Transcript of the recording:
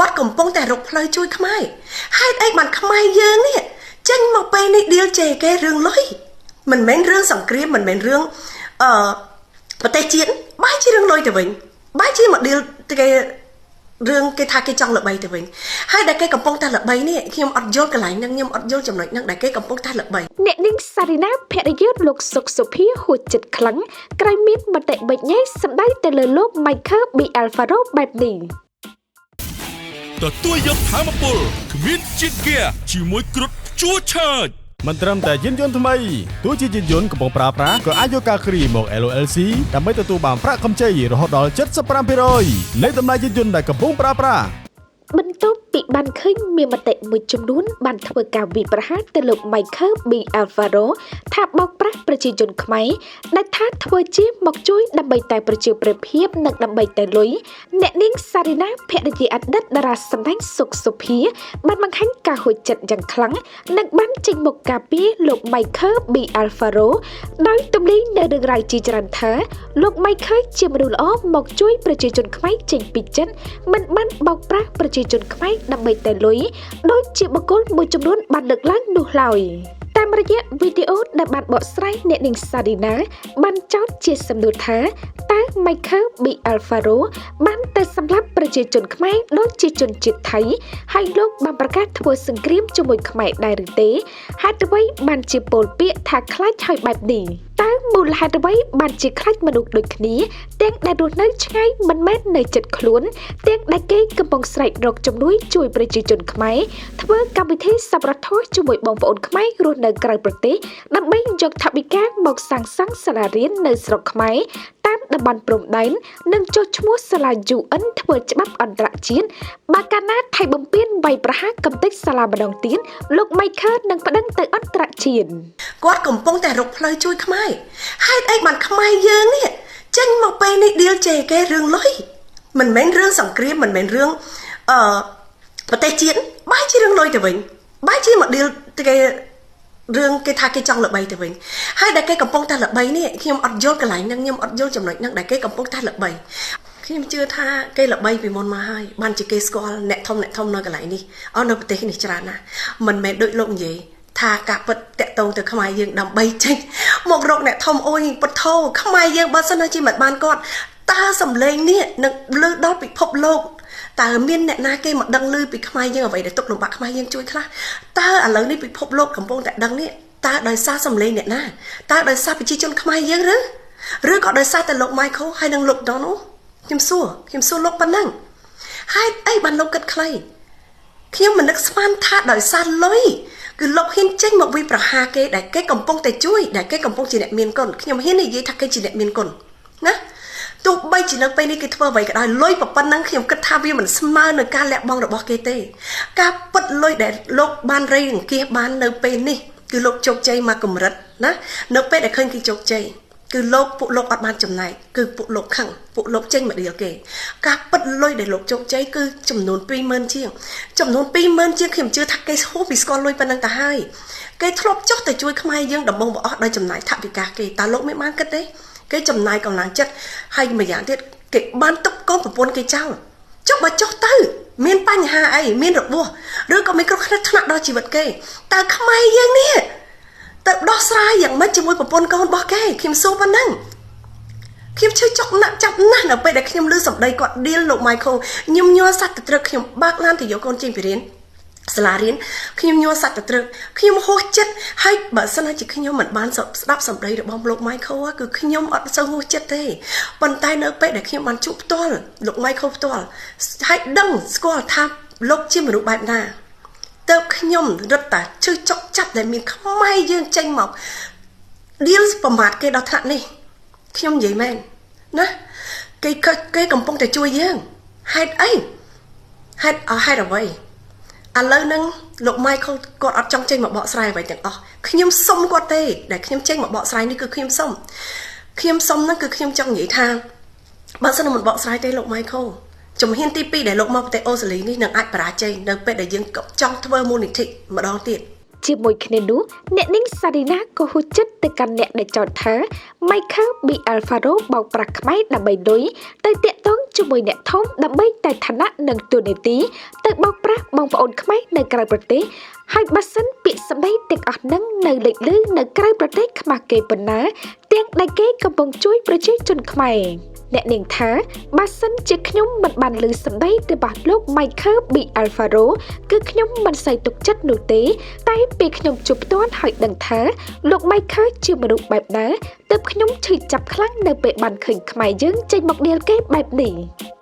គាត់កំពុងតែរកផ្លូវជួយខ្មែរហេតុអីបានខ្មែរយើងនេះចេញមកពេលនេះឌីលចេគេរឿងលុយមិនមែនរឿងសង្គ្រាមមិនមែនរឿងប្រទេសជាតិបែរជារឿងលុយទៅវិញបែរជាមកឌីលគេរឿងគេថាគេចង់ល្បីទៅវិញហើយដែលគេកំពុងតែល្បីនេះខ្ញុំអត់យល់កន្លែងហ្នឹងខ្ញុំអត់យល់ចំណុចហ្នឹងដែលគេកំពុងតែល្បីអ្នកនាងសារីណាភរិយាលោកសុកសុភាហួចចិត្តខ្លាំងក្រោយមានមតិបិញញ៉ៃសម្ដែងទៅលើលោក Michael B. Alfaro បែបនេះទទួលយកធម៌ពលគ្មានជាតិហ្គាជាមួយគ្រុឌជួឆើតមិនត្រឹមតែយានយន្តថ្មីទោះជាយានយន្តកំពុងប្រើប្រាស់ក៏អាចយកការគ្រីមក LLC ដើម្បីទទួលបានប្រាក់កម្ចីរហូតដល់ 75% នៃតម្លៃយានយន្តដែលកំពុងប្រើប្រាស់បន្ទាប់ពីបានឃើញមានមតិមួយចំនួនបានធ្វើការវិប្រហារទៅលោក Michael B. Alfaro ថាបោកប្រាស់ប្រជាជនខ្មែរដែលថាធ្វើជាមកជួយដើម្បីតែប្រជាប្រិយភាពនិងដើម្បីតែលុយអ្នកនាងសារីណាភរិយាអតីតតារាសម្ដែងសុកសុភាបានបង្ហាញការហួចចិត្តយ៉ាងខ្លាំងនិងបានចេញមុខការពារលោក Michael B. Alfaro ដោយទម្លាយនៅរឿងរ៉ាវជាច្រើនថាលោក Michael ជាមនុស្សល្អមកជួយប្រជាជនខ្មែរចេញពីចិត្តមិនបានបោកប្រាស់ប្រជាជនខ្មែរដើម្បីតែលុយដូចជាបុគ្គលមួយចំនួនបានលើកឡើងនោះឡើយតាមរយៈវីដេអូដែលបានបកស្រាយអ្នកនាងសារីណាបានចោទជាសំណួរថាតើ Michael B. Alfaro បានទៅសម្លាប់ប្រជាជនខ្មែរដូចជាជនជាតិថៃហើយលោកបានប្រកាសធ្វើសង្គ្រាមជាមួយខ្មែរដែរឬទេហេតុអ្វីបានជាពោលពាក្យថាខ្លាចហើយបែបនេះតើមូលហេតុអ្វីបានជាខ្លាចមនុស្សដូចគ្នាទាំងដែលរស់នៅឆ្ងាយមិនមែននៅជិតខ្លួនទាំងដែលគេកំពុងស្រែករកជំនួយជួយប្រជាជនខ្មែរធ្វើកម្មវិធីសប្បុរសធម៌ជាមួយបងប្អូនខ្មែររស់នៅក្រៅប្រទេសដើម្បីយកថវិកាមកសាងសង់សាលារៀននៅស្រុកខ្មែរតាមតំបន់ព្រំដែននិងចុះឈ្មោះសាលា UN ធ្វើច្បាប់អន្តរជាតិបើកាលណាថៃបំពេញវាយប្រហារកំទេចសាលាម្ដងទៀតលោក Michael នឹងប្តឹងទៅអន្តរជាតិគាត់កំពុងតែរកផ្លូវជួយខ្មែរហេតុអីបានខ្មែរយើងនេះចេញមកពេលនេះឌីលចេគេរឿងលុយមិនមែនរឿងសង្គ្រាមមិនមែនរឿងប្រទេសជាតិបែរជារឿងលុយទៅវិញបែរជាមកឌីលគេរឿងគេថាគេចង់ល្បីទៅវិញហើយដែលគេកំពុងតែល្បីនេះខ្ញុំអត់យល់កន្លែងហ្នឹងខ្ញុំអត់យល់ចំណុចហ្នឹងដែលគេកំពុងតែល្បីខ្ញុំជឿថាគេល្បីពីមុនមកហើយបានជាគេស្គាល់អ្នកធំនៅកន្លែងនេះនៅប្រទេសនេះច្រើនណាស់មិនមែនដូចលោកនិយាយថាការពិតតាក់ទងទៅខ្មែរយើងដើម្បីចេញមករកអ្នកធំអុយពធខ្មែរយើងបើសិនជាមិនបានគាត់តើសំឡេងនេះនឹងលើដល់ពិភពលោកតើមានអ្នកណាគេមកដឹងឮពីខ្មែរយើងអ្វីដែលទុកលំបាកខ្មែរយើងជួយខ្លះតើឥឡូវនេះពិភពលោកកំពុងតែដឹងនេះតើដោយសារសំឡេងអ្នកណាតើដោយសារប្រជាជនខ្មែរយើងឬក៏ដោយសារតែលោក Michael ហើយនិងលោក Donald ខ្ញុំសួរលោកប៉ុណ្ណឹងហេតុអីបានលោកគិតខ្លីខ្ញុំមិននឹកស្មានថាដោយសារលុយគឺលោកហ៊ានចេញមកវិប្រហារគេដែលគេកំពុងតែជួយដែលគេកំពុងជាអ្នកមានគុណខ្ញុំហ៊ាននិយាយថាគេជាអ្នកមានគុណណាទោះបីជានៅពេលនេះគេធ្វើអ្វីក៏ដោយលុយប៉ុណ្ណឹងខ្ញុំគិតថាវាមិនស្មើនឹងការលះបង់របស់គេទេការពិតលុយដែលលោកបានរៃអង្គាសបាននៅពេលនេះគឺលោកជោគជ័យមកកម្រិតណានៅពេលដែលឃើញគេជោគជ័យគឺពួកលោកអត់បានចំណែកគឺពួកលោកខឹងពួកលោកចេញមកឌីលគេការពិតលុយដែលលោកជោគជ័យគឺចំនួន 20,000 ជាងចំនួន 20,000 ជាងខ្ញុំជឿថាគេហួសពីស្គាល់លុយប៉ុណ្ណឹងទៅហើយគេធ្លាប់ចុះទៅជួយខ្មែរយើងដំបងបអស់ដោយចំណាយថវិកាគេតើលោកមិនបានគិតទេគេចំណាយកម្លាំងចិត្តហើយម្យ៉ាងទៀតគេបានទុកកូនប្រពន្ធគេចោលចុះបើចុះទៅមានបញ្ហាអីមានរបួសឬក៏មានគ្រោះថ្នាក់ដល់ជីវិតគេតើខ្មែរយើងនេះទៅដោះស្រាយយ៉ាងម៉េចជាមួយប្រពន្ធកូនរបស់គេខ្ញុំសួរប៉ុណ្ណឹងខ្ញុំឈឺចុកណាស់ចាប់ណាស់នៅពេលដែលខ្ញុំឮសម្ដីគាត់ឌីលលោក Michael ខ្ញុំញ័រសត្វទៅត្រឹកខ្ញុំបើកឡានទៅយកកូនចេញពីរៀនសាលារៀនខ្ញុំញ័រសត្វទៅត្រឹកខ្ញុំហួសចិត្តហើយបើសិនជាខ្ញុំមិនបានស្ដាប់សម្ដីរបស់លោក Michael គឺខ្ញុំអត់សូវហួសចិត្តទេប៉ុន្តែនៅពេលដែលខ្ញុំបានជួបផ្ទាល់លោក Michael ផ្ទាល់ហើយដឹងស្គាល់ថាលោកជាមនុស្សបែបណាទៅខ្ញុំរត់តែឈឺចុកចាប់ដែលមានខ្មែរយើងចេញមកឌីលប្រមាថគេដល់ថ្នាក់នេះខ្ញុំនិយាយមែនណាគេកំពុងតែជួយយើងហេតុអីហេតុអ្វីឥឡូវហ្នឹងលោក Michael គាត់អត់ចង់ចេញមកបកស្រាយអ្វីទាំងអស់ខ្ញុំសុំគាត់ទេដែលខ្ញុំចេញមកបកស្រាយនេះគឺខ្ញុំសុំហ្នឹងគឺខ្ញុំចង់និយាយថាបើសិនមិនបកស្រាយទេលោក Michael ជំហានទី2ដែលលោកមកប្រទេសអូស្ត្រាលីនេះនឹងអាចបរាជ័យនៅពេលដែលយើងចង់ធ្វើមូលនិធិម្ដងទៀត ជាមួយគ្នានោះអ្នកនាងសារីណាក៏ហួចចិត្តទៅកាន់អ្នកដែលចោទថា Michael B. Alfaro បោកប្រាស់ខ្មែរដើម្បីលុយទៅតាក់ទងជាមួយអ្នកធំដើម្បីតែឋានៈនិងតួនាទីទៅបោកប្រាស់បងប្អូនខ្មែរនៅក្រៅប្រទេសហើយបើសិនពាក្យសម្ដីទាំងអស់នឹងនៅលេចលឺនៅក្រៅប្រទេសខ្មាស់គេប៉ុណ្ណាទាំងដែលគេកំពុងជួយប្រជាជនខ្មែរអ្នកនាងថាបើសិនជាខ្ញុំមិនបានឮសម្ដីរបស់លោក Michael B. Alfaro គឺខ្ញុំមិនសូវទុកចិត្តនោះទេតែពេលខ្ញុំជួបផ្ទាល់ហើយដឹងថាលោក Michael ជាមនុស្សបែបណាទើបខ្ញុំឈឺចាប់ខ្លាំងនៅពេលបានឃើញខ្មែរយើងចេញមកដៀលគេបែបនេះ